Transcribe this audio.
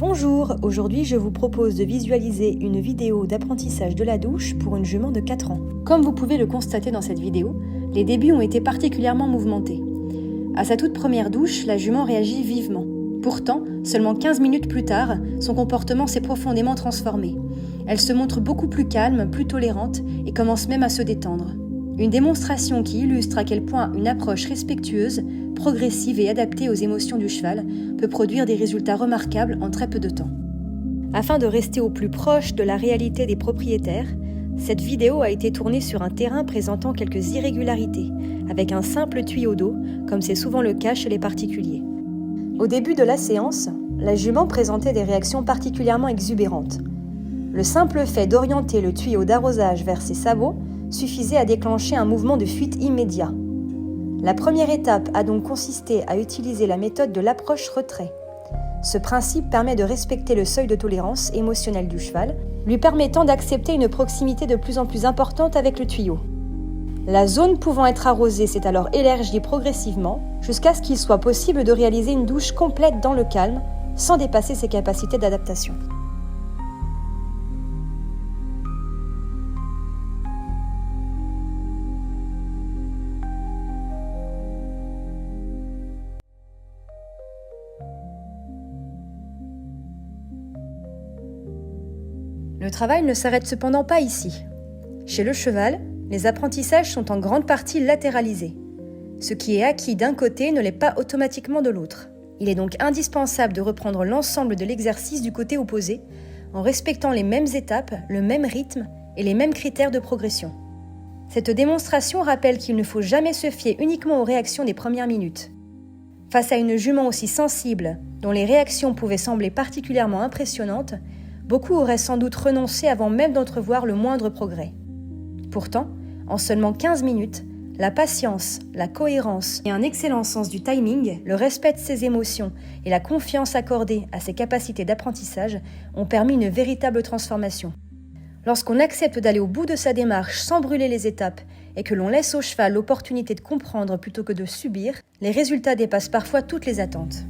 Bonjour, aujourd'hui je vous propose de visualiser une vidéo d'apprentissage de la douche pour une jument de 4 ans. Comme vous pouvez le constater dans cette vidéo, les débuts ont été particulièrement mouvementés. À sa toute première douche, la jument réagit vivement. Pourtant, seulement 15 minutes plus tard, son comportement s'est profondément transformé. Elle se montre beaucoup plus calme, plus tolérante et commence même à se détendre. Une démonstration qui illustre à quel point une approche respectueuse, progressive et adaptée aux émotions du cheval peut produire des résultats remarquables en très peu de temps. Afin de rester au plus proche de la réalité des propriétaires, cette vidéo a été tournée sur un terrain présentant quelques irrégularités, avec un simple tuyau d'eau, comme c'est souvent le cas chez les particuliers. Au début de la séance, la jument présentait des réactions particulièrement exubérantes. Le simple fait d'orienter le tuyau d'arrosage vers ses sabots suffisait à déclencher un mouvement de fuite immédiat. La première étape a donc consisté à utiliser la méthode de l'approche-retrait. Ce principe permet de respecter le seuil de tolérance émotionnelle du cheval, lui permettant d'accepter une proximité de plus en plus importante avec le tuyau. La zone pouvant être arrosée s'est alors élargie progressivement jusqu'à ce qu'il soit possible de réaliser une douche complète dans le calme sans dépasser ses capacités d'adaptation. Le travail ne s'arrête cependant pas ici. Chez le cheval, les apprentissages sont en grande partie latéralisés. Ce qui est acquis d'un côté ne l'est pas automatiquement de l'autre. Il est donc indispensable de reprendre l'ensemble de l'exercice du côté opposé, en respectant les mêmes étapes, le même rythme et les mêmes critères de progression. Cette démonstration rappelle qu'il ne faut jamais se fier uniquement aux réactions des premières minutes. Face à une jument aussi sensible, dont les réactions pouvaient sembler particulièrement impressionnantes, beaucoup auraient sans doute renoncé avant même d'entrevoir le moindre progrès. Pourtant, en seulement 15 minutes, la patience, la cohérence et un excellent sens du timing, le respect de ses émotions et la confiance accordée à ses capacités d'apprentissage ont permis une véritable transformation. Lorsqu'on accepte d'aller au bout de sa démarche sans brûler les étapes et que l'on laisse au cheval l'opportunité de comprendre plutôt que de subir, les résultats dépassent parfois toutes les attentes.